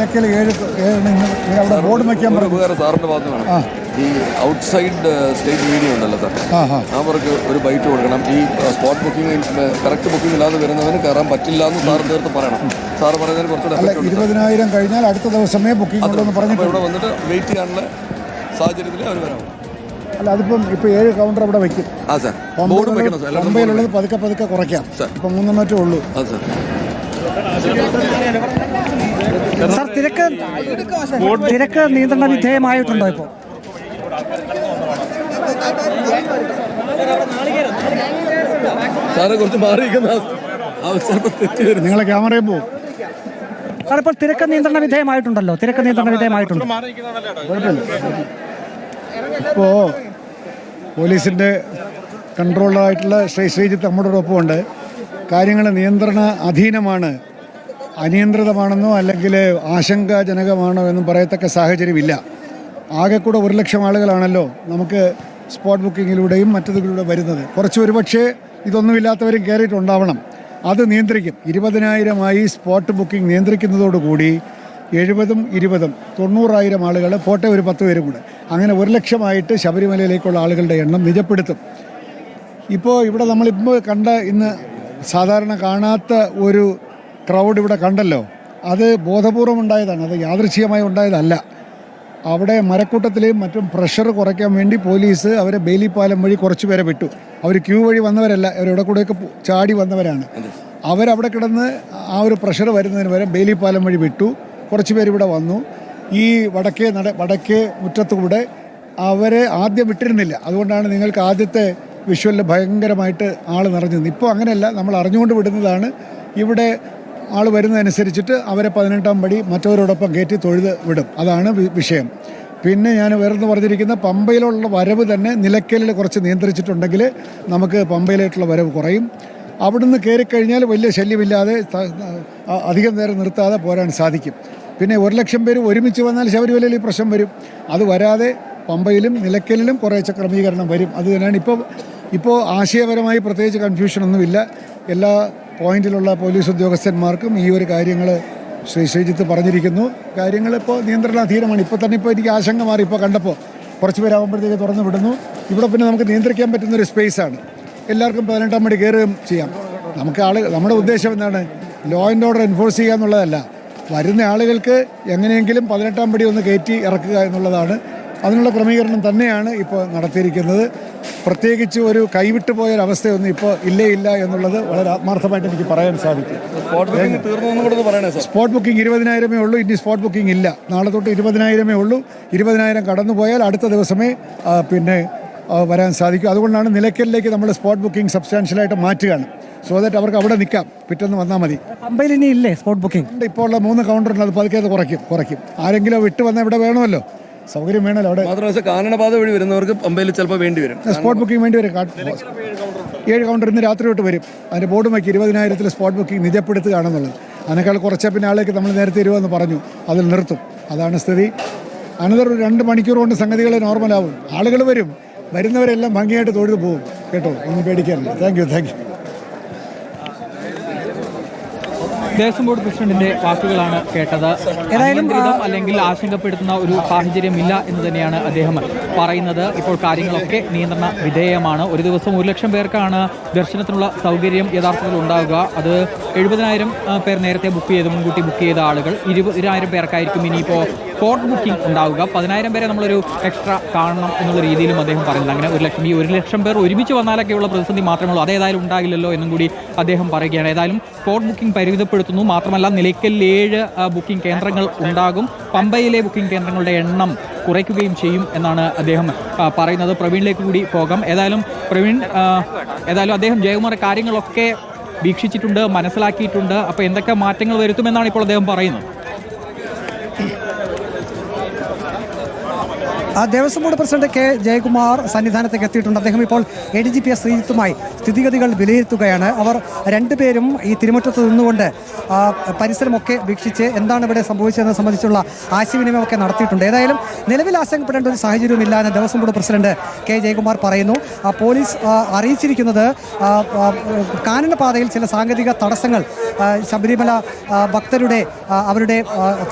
നിലയ്ക്കൽ 7 അവിടെ ബോർഡ് വയ്ക്കാൻ വേറെ സാറിൻ്റെ ഭാഗത്ത് വേണം. ഈ ഔട്ട്സൈഡ് സ്റ്റേറ്റ് മീഡിയ ഉണ്ടല്ലോ സാർ, അവർക്ക് ഒരു ബൈറ്റ് കൊടുക്കണം. ഈ സ്പോട്ട് ബുക്കിംഗ് കറക്റ്റ് ബുക്കിംഗ് ഇല്ലാതെ വരുന്നവന് കയറാൻ പറ്റില്ല എന്ന് സാർ തീർത്ത് പറയണം. സാർ പറയുന്നതിന് കുറച്ചുകൂടെ 20,000 കഴിഞ്ഞാൽ അടുത്ത ദിവസമേ ബുക്കിംഗ് ഉണ്ടെന്ന് പറഞ്ഞു. ഇവിടെ വന്നിട്ട് വെയിറ്റ് ചെയ്യാനുള്ള സാഹചര്യത്തിൽ അവർ വരാം. അല്ല, അതിപ്പം ഇപ്പോൾ 7 കൗണ്ടർ അവിടെ വയ്ക്കും. പമ്പയിലുള്ളത് പതുക്കെ പതുക്കെ കുറയ്ക്കാം. ഇപ്പം 3 ഉള്ളൂ. സാർ, തിരക്ക് നിയന്ത്രണ വിധേയമായിട്ടുണ്ടോ ഇപ്പോൾ? സാറെ കുറച്ച് മാറിയിരിക്കുന്ന നിങ്ങളെ ക്യാമറയും പോകും. സാർ, ഇപ്പോൾ തിരക്ക് നിയന്ത്രണ വിധേയമായിട്ടുണ്ടല്ലോ. കുഴപ്പമില്ല. ഇപ്പോൾ പോലീസിൻ്റെ കൺട്രോളറായിട്ടുള്ള ശ്രീജിത്ത് നമ്മോടൊപ്പമുണ്ട്. കാര്യങ്ങൾ നിയന്ത്രണ അധീനമാണ്, അനിയന്ത്രിതമാണെന്നോ അല്ലെങ്കിൽ ആശങ്കാജനകമാണോ എന്നും പറയത്തക്ക സാഹചര്യമില്ല. ആകെ കൂടെ 1,00,000 ആളുകളാണല്ലോ നമുക്ക് സ്പോട്ട് ബുക്കിങ്ങിലൂടെയും മറ്റതിലൂടെ വരുന്നത്. കുറച്ച് ഒരുപക്ഷെ ഇതൊന്നുമില്ലാത്തവരും കയറിയിട്ടുണ്ടാവണം. അത് നിയന്ത്രിക്കും. 20,000 സ്പോട്ട് ബുക്കിംഗ് നിയന്ത്രിക്കുന്നതോടുകൂടി 70ഉം 20ഉം 90,000 ആളുകൾ പോട്ടെ, ഒരു 10 പേരും കൂടെ, അങ്ങനെ 1,00,000 ശബരിമലയിലേക്കുള്ള ആളുകളുടെ എണ്ണം നിജപ്പെടുത്തും. ഇപ്പോൾ ഇവിടെ നമ്മളിപ്പോൾ കണ്ട ഇന്ന് സാധാരണ കാണാത്ത ഒരു ക്രൗഡ് ഇവിടെ കണ്ടല്ലോ. അത് ബോധപൂർവം ഉണ്ടായതാണ്, അത് യാദൃച്ഛികമായി ഉണ്ടായതല്ല. അവിടെ മരക്കൂട്ടത്തിലെയും മറ്റും പ്രഷർ കുറയ്ക്കാൻ വേണ്ടി പോലീസ് അവരെ ബേലിപ്പാലം വഴി കുറച്ച് പേരെ വിട്ടു. അവർ ക്യൂ വഴി വന്നവരല്ല, അവരെവിടെ കൂടെയൊക്കെ ചാടി വന്നവരാണ്. അവരവിടെ കിടന്ന് ആ ഒരു പ്രഷർ വരുന്നതിന് വരെ ബേലിപ്പാലം വഴി വിട്ടു. കുറച്ച് പേര് ഇവിടെ വന്നു. ഈ വടക്കേ മുറ്റത്തുകൂടെ അവരെ ആദ്യം വിട്ടിരുന്നില്ല. അതുകൊണ്ടാണ് നിങ്ങൾക്ക് ആദ്യത്തെ വിഷ്വലിൽ ഭയങ്കരമായിട്ട് ആൾ നിറഞ്ഞത്. ഇപ്പോൾ അങ്ങനെയല്ല, നമ്മൾ അറിഞ്ഞുകൊണ്ട് വിടുന്നതാണ്. ഇവിടെ ആൾ വരുന്നതനുസരിച്ചിട്ട് അവരെ 18-ാം പടി മറ്റവരോടൊപ്പം കയറ്റി തൊഴുത് വിടും. അതാണ് വിഷയം. പിന്നെ ഞാൻ വേറെന്ന് പറഞ്ഞിരിക്കുന്ന പമ്പയിലുള്ള വരവ് തന്നെ നിലയ്ക്കലിൽ കുറച്ച് നിയന്ത്രിച്ചിട്ടുണ്ടെങ്കിൽ നമുക്ക് പമ്പയിലായിട്ടുള്ള വരവ് കുറയും. അവിടുന്ന് കയറിക്കഴിഞ്ഞാൽ വലിയ ശല്യമില്ലാതെ അധികം നേരം നിർത്താതെ പോരാൻ സാധിക്കും. പിന്നെ 1,00,000 പേര് ഒരുമിച്ച് വന്നാൽ ശബരിമലയിൽ ഈ പ്രശ്നം വരും. അത് വരാതെ പമ്പയിലും നിലയ്ക്കലിലും കുറേശ്ശെ ക്രമീകരണം വരും. അത് തന്നെയാണ് ഇപ്പോൾ ആശയപരമായി പ്രത്യേകിച്ച് കൺഫ്യൂഷനൊന്നുമില്ല. എല്ലാ പോയിന്റിലുള്ള പോലീസ് ഉദ്യോഗസ്ഥന്മാർക്കും ഈ ഒരു കാര്യങ്ങൾ ശ്രീജിത്ത് പറഞ്ഞിരിക്കുന്നു. കാര്യങ്ങളിപ്പോൾ നിയന്ത്രണാധീനമാണ്. ഇപ്പോൾ തന്നെ എനിക്ക് ആശങ്ക മാറി. ഇപ്പോൾ കണ്ടപ്പോൾ കുറച്ച് പേരാകുമ്പോഴത്തേക്ക് തുറന്നു വിടുന്നു. ഇവിടെ പിന്നെ നമുക്ക് നിയന്ത്രിക്കാൻ പറ്റുന്നൊരു സ്പേസാണ്. എല്ലാവർക്കും 18-ാം പടി കയറുകയും ചെയ്യാം. നമ്മുടെ ഉദ്ദേശം എന്താണ്? ലോ ആൻഡ് ഓർഡർ എൻഫോഴ്സ് ചെയ്യുക എന്നുള്ളതല്ല. വരുന്ന ആളുകൾക്ക് എങ്ങനെയെങ്കിലും 18-ാം പടി ഒന്ന് കയറ്റി ഇറക്കുക എന്നുള്ളതാണ്. അതിനുള്ള ക്രമീകരണം തന്നെയാണ് ഇപ്പോൾ നടത്തിയിരിക്കുന്നത്. പ്രത്യേകിച്ച് ഒരു കൈവിട്ടു പോയൊരവസ്ഥയൊന്നും ഇപ്പോൾ ഇല്ല എന്നുള്ളത് വളരെ ആത്മാർത്ഥമായിട്ട് എനിക്ക് പറയാൻ സാധിക്കും. സ്പോട്ട് ബുക്കിംഗ് 20,000 ഉള്ളൂ. ഇനി സ്പോട്ട് ബുക്കിംഗ് ഇല്ല. നാളെ തൊട്ട് 20,000 ഉള്ളൂ. 20,000 കടന്നു പോയാൽ അടുത്ത ദിവസമേ പിന്നെ വരാൻ സാധിക്കും. അതുകൊണ്ടാണ് നിലയ്ക്കലിലേക്ക് നമ്മൾ സ്പോട്ട് ബുക്കിംഗ് സബ്സ്റ്റാൻഷ്യലായിട്ട് മാറ്റുകയാണ്. സോ ദാറ്റ് അവർക്ക് അവിടെ നിൽക്കാം, പിറ്റേന്ന് വന്നാൽ മതി. പമ്പയിൽ ഇനി ഇല്ലേ സ്പോട്ട് ബുക്കിംഗ്? ഇപ്പോൾ ഉള്ള 3 കൗണ്ടറുണ്ട്. അത് പതുക്കെ കുറയ്ക്കും. ആരെങ്കിലും വിട്ട് വന്നാൽ ഇവിടെ വേണമല്ലോ, സൗകര്യം വേണമല്ലോ. അവിടെ മാത്രമല്ല കാനനപാത വഴി വരുന്നവർക്ക് പമ്പയിൽ ചിലപ്പോൾ വേണ്ടി വരും, സ്പോട്ട് ബുക്കിംഗ് വേണ്ടി വരും. 7 കൗണ്ടർ ഇന്ന് രാത്രി തൊട്ട് വരും. അതിൻ്റെ ബോർഡ് വയ്ക്കും 20,000 സ്പോട്ട് ബുക്കിംഗ് നിജപ്പെടുത്തുകയാണെന്നുള്ളത്. അതിനേക്കാൾ കുറച്ചാൽ പിന്നെ ആളേക്ക് നമ്മൾ നേരത്തെ 20 പറഞ്ഞു, അതിൽ നിർത്തും. അതാണ് സ്ഥിതി. അനന്തര 2 മണിക്കൂർ കൊണ്ട് സംഗതികൾ നോർമലാവും. ആളുകൾ വരും. വരുന്നവരെല്ലാം ഭംഗിയായിട്ട് തൊഴുത് പോകും. കേട്ടോ, ഒന്നും പേടിക്കാനില്ല. Thank you. ദേവസ്വം ബോർഡ് പ്രസിഡന്റിന്റെ വാക്കുകളാണ് കേട്ടത്. ഏതായാലും അല്ലെങ്കിൽ ആശങ്കപ്പെടുത്തുന്ന ഒരു സാഹചര്യമില്ല എന്ന് തന്നെയാണ് അദ്ദേഹം പറയുന്നത്. ഇപ്പോൾ കാര്യങ്ങളൊക്കെ നിയന്ത്രണ വിധേയമാണ്. ഒരു ദിവസം 1,00,000 പേർക്കാണ് ദർശനത്തിനുള്ള സൗകര്യം യഥാർത്ഥത്തിൽ ഉണ്ടാവുക. അത് 70,000 പേർ നേരത്തെ മുൻകൂട്ടി ബുക്ക് ചെയ്ത ആളുകൾ. 20,000 പേർക്കായിരിക്കും ഇനിയിപ്പോൾ സ്പോട്ട് ബുക്കിംഗ് ഉണ്ടാവുക. 10,000 പേരെ നമ്മളൊരു എക്സ്ട്രാ കാണണം എന്നുള്ള രീതിയിലും അദ്ദേഹം പറയുന്നത്. അങ്ങനെ 1,00,000 പേർ ഒരുമിച്ച് വന്നാലൊക്കെയുള്ള പ്രതിസന്ധി മാത്രമേ ഉള്ളൂ. അതേതായാലും ഉണ്ടാകില്ലല്ലോ എന്നും കൂടി അദ്ദേഹം പറയുകയാണ്. ഏതായാലും സ്പോട്ട് ബുക്കിംഗ് പരിമിതപ്പെടുത്തുന്നു. മാത്രമല്ല നിലയ്ക്കലിൽ 7 ബുക്കിംഗ് കേന്ദ്രങ്ങൾ ഉണ്ടാകും. പമ്പയിലെ ബുക്കിംഗ് കേന്ദ്രങ്ങളുടെ എണ്ണം കുറയ്ക്കുകയും ചെയ്യും എന്നാണ് അദ്ദേഹം പറയുന്നത്. പ്രവീണിലേക്ക് കൂടി പോകാം. ഏതായാലും അദ്ദേഹം ജയകുമാർ കാര്യങ്ങളൊക്കെ വീക്ഷിച്ചിട്ടുണ്ട്, മനസ്സിലാക്കിയിട്ടുണ്ട്. അപ്പോൾ എന്തൊക്കെ മാറ്റങ്ങൾ വരുത്തുമെന്നാണ് ഇപ്പോൾ അദ്ദേഹം പറയുന്നത്. Devaswom board president K Jayakumar സന്നിധാനത്തേക്ക് എത്തിയിട്ടുണ്ട്. അദ്ദേഹം ഇപ്പോൾ ADGP ശ്രീജിത്തുമായി സ്ഥിതിഗതികൾ വിലയിരുത്തുകയാണ്. അവർ രണ്ടുപേരും ഈ തിരുമുറ്റത്ത് നിന്നുകൊണ്ട് പരിസരമൊക്കെ വീക്ഷിച്ച് എന്താണ് ഇവിടെ സംഭവിച്ചതെന്ന് സംബന്ധിച്ചുള്ള ആശയവിനിമയമൊക്കെ നടത്തിയിട്ടുണ്ട്. ഏതായാലും നിലവിൽ ആശങ്കപ്പെടേണ്ട ഒരു സാഹചര്യവുമില്ല എന്ന് Devaswom board president K Jayakumar പറയുന്നു. പോലീസ് അറിയിച്ചിരിക്കുന്നത് കാനനപാതയിൽ ചില സാങ്കേതിക തടസ്സങ്ങൾ ശബരിമല ഭക്തരുടെ അവരുടെ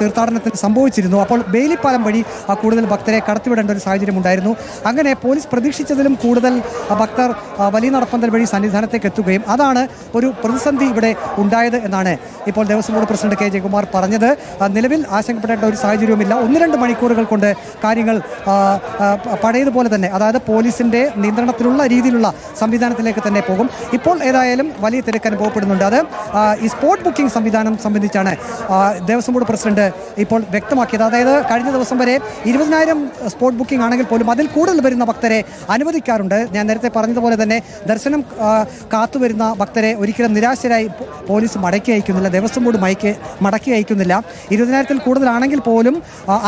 തീർത്ഥാടനത്തിന് സംഭവിച്ചിരുന്നു. അപ്പോൾ ബേലിപ്പാലം വഴി കൂടുതൽ ഭക്തരെ കടത്തിവിടേണ്ട ഒരു സാഹചര്യം ഉണ്ടായിരുന്നു. അങ്ങനെ പോലീസ് പ്രതീക്ഷിച്ചതിലും കൂടുതൽ ഭക്തർ വലിയ നടപ്പന്തൽ വഴി സന്നിധാനത്തേക്ക് എത്തുകയും അതാണ് ഒരു പ്രതിസന്ധി ഇവിടെ ഉണ്ടായത് എന്നാണ് ഇപ്പോൾ Devaswom board president K Jayakumar പറഞ്ഞത്. നിലവിൽ ആശങ്കപ്പെടേണ്ട ഒരു സാഹചര്യവുമില്ല. 1-2 മണിക്കൂറുകൾ കൊണ്ട് കാര്യങ്ങൾ പഴയതുപോലെ തന്നെ, അതായത് പോലീസിന്റെ നിയന്ത്രണത്തിലുള്ള രീതിയിലുള്ള സംവിധാനത്തിലേക്ക് തന്നെ പോകും. ഇപ്പോൾ ഏതായാലും വലിയ തിരക്ക് അനുഭവപ്പെടുന്നുണ്ട്. അത് ഈ സ്പോട്ട് ബുക്കിംഗ് സംവിധാനം സംബന്ധിച്ചാണ് ദേവസ്വം ബോർഡ് പ്രസിഡന്റ് ഇപ്പോൾ വ്യക്തമാക്കിയത്. അതായത് കഴിഞ്ഞ ദിവസം വരെ 20,000 സ്പോട്ട് ബുക്കിംഗ് ആണെങ്കിൽ പോലും അതിൽ കൂടുതൽ വരുന്ന ഭക്തരെ അനുവദിക്കാറുണ്ട്. ഞാൻ നേരത്തെ പറഞ്ഞതുപോലെ തന്നെ ദർശനം കാത്തുവരുന്ന ഭക്തരെ ഒരിക്കലും നിരാശരായി പോലീസ് മടക്കി അയക്കുന്നില്ല, ദേവസ്വം ബോർഡ് മടക്കി അയക്കുന്നില്ല. 20,000-ൽ കൂടുതലാണെങ്കിൽ പോലും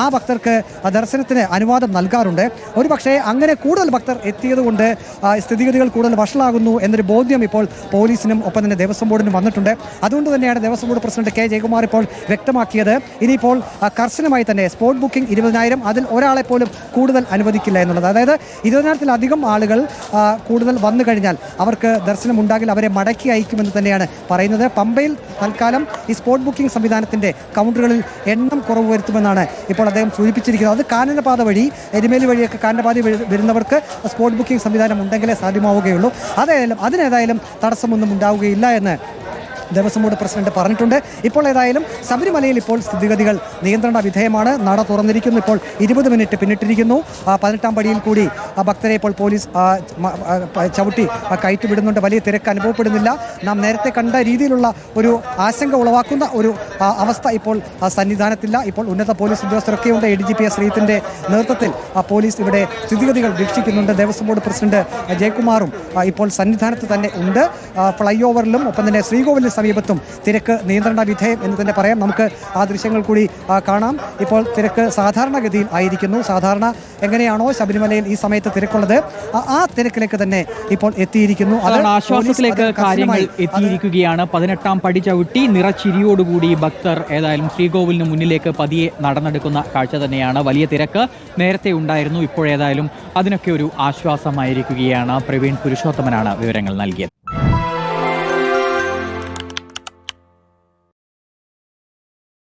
ആ ഭക്തർക്ക് ദർശനത്തിന് അനുവാദം നൽകാറുണ്ട്. ഒരുപക്ഷേ അങ്ങനെ കൂടുതൽ ഭക്തർ എത്തിയതുകൊണ്ട് സ്ഥിതിഗതികൾ കൂടുതൽ വഷളാകുന്നു എന്നൊരു ബോധ്യം ഇപ്പോൾ പോലീസിനും ഒപ്പം തന്നെ ദേവസ്വം ബോർഡിനും വന്നിട്ടുണ്ട്. അതുകൊണ്ട് തന്നെയാണ് Devaswom board president K Jayakumar ഇപ്പോൾ വ്യക്തമാക്കിയത് ഇനിയിപ്പോൾ കർശനമായി തന്നെ സ്പോട്ട് ബുക്കിംഗ് 20,000, അതിൽ ഒരാളെ പോലും കൂടുതൽ അനുവദിക്കില്ല എന്നുള്ളത്. അതായത് 20,000-ത്തിലധികം ആളുകൾ കൂടുതൽ വന്നു കഴിഞ്ഞാൽ അവർക്ക് ദർശനം ഉണ്ടാകിൽ അവരെ മടക്കി അയക്കുമെന്ന് തന്നെയാണ് പറയുന്നത്. പമ്പയിൽ തൽക്കാലം ഈ സ്പോട്ട് ബുക്കിംഗ് സംവിധാനത്തിൻ്റെ കൗണ്ടറുകളിൽ എണ്ണം കുറവ് വരുത്തുമെന്നാണ് ഇപ്പോൾ അദ്ദേഹം സൂചിപ്പിച്ചിരിക്കുന്നത്. അത് കാനനപാത വഴി, എരുമേലി വഴിയൊക്കെ കാനനപാത വരുന്നവർക്ക് സ്പോട്ട് ബുക്കിംഗ് സംവിധാനം ഉണ്ടെങ്കിലേ സാധ്യമാവുകയുള്ളൂ. അതിനേതായാലും തടസ്സമൊന്നും ഉണ്ടാവുകയില്ല എന്ന് ദേവസ്വം ബോർഡ് പ്രസിഡന്റ് പറഞ്ഞിട്ടുണ്ട്. ഇപ്പോൾ ഏതായാലും ശബരിമലയിൽ ഇപ്പോൾ സ്ഥിതിഗതികൾ നിയന്ത്രണ വിധേയമാണ്. നട തുറന്നിരിക്കുന്നു. ഇപ്പോൾ 20 മിനിറ്റ് പിന്നിട്ടിരിക്കുന്നു. 18-ാം പടിയിൽ കൂടി ഭക്തരെ ഇപ്പോൾ പോലീസ് ചവിട്ടി കയറ്റിവിടുന്നുണ്ട്. വലിയ തിരക്ക് അനുഭവപ്പെടുന്നില്ല. നാം നേരത്തെ കണ്ട രീതിയിലുള്ള ഒരു ആശങ്ക ഉളവാക്കുന്ന ഒരു അവസ്ഥ ഇപ്പോൾ സന്നിധാനത്തില്ല. ഇപ്പോൾ ഉന്നത പോലീസ് ഉദ്യോഗസ്ഥരൊക്കെയുണ്ട്. ADGP ശ്രീജിത്തിന്റെ നേതൃത്വത്തിൽ പോലീസ് ഇവിടെ സ്ഥിതിഗതികൾ വീക്ഷിക്കുന്നുണ്ട്. ദേവസ്വം ബോർഡ് പ്രസിഡന്റ് ജയകുമാറും ഇപ്പോൾ സന്നിധാനത്ത് തന്നെ ഉണ്ട്. ഫ്ലൈ ഓവറിലും ഒപ്പം തന്നെ ശ്രീകോവിലിന് സമീപത്തും തിരക്ക് നിയന്ത്രണ വിധേയം എന്ന് തന്നെ പറയാം. നമുക്ക് ആ ദൃശ്യങ്ങൾ കൂടി കാണാം. ഇപ്പോൾ തിരക്ക് സാധാരണഗതിയിൽ ആയിരിക്കുന്നു. സാധാരണ എങ്ങനെയാണോ ശബരിമലയിൽ ഈ സമയത്ത് തിരക്കുള്ളത് ആ തിരക്കിലേക്ക് തന്നെ ഇപ്പോൾ എത്തിയിരിക്കുന്നു. ആശ്വാസത്തിലേക്ക് കാര്യങ്ങൾ എത്തിയിരിക്കുകയാണ്. 18-ാം പടി ചവിട്ടി നിറച്ചിരിയോടുകൂടി ഭക്തർ ഏതായാലും ശ്രീകോവിലിന് മുന്നിലേക്ക് പതിയെ നടന്നെടുക്കുന്ന കാഴ്ച തന്നെയാണ്. വലിയ തിരക്ക് നേരത്തെ ഉണ്ടായിരുന്നു. ഇപ്പോഴേതായാലും അതിനൊക്കെ ഒരു ആശ്വാസമായിരിക്കുകയാണ്. പ്രവീൺ പുരുഷോത്തമനാണ് വിവരങ്ങൾ നൽകിയത്.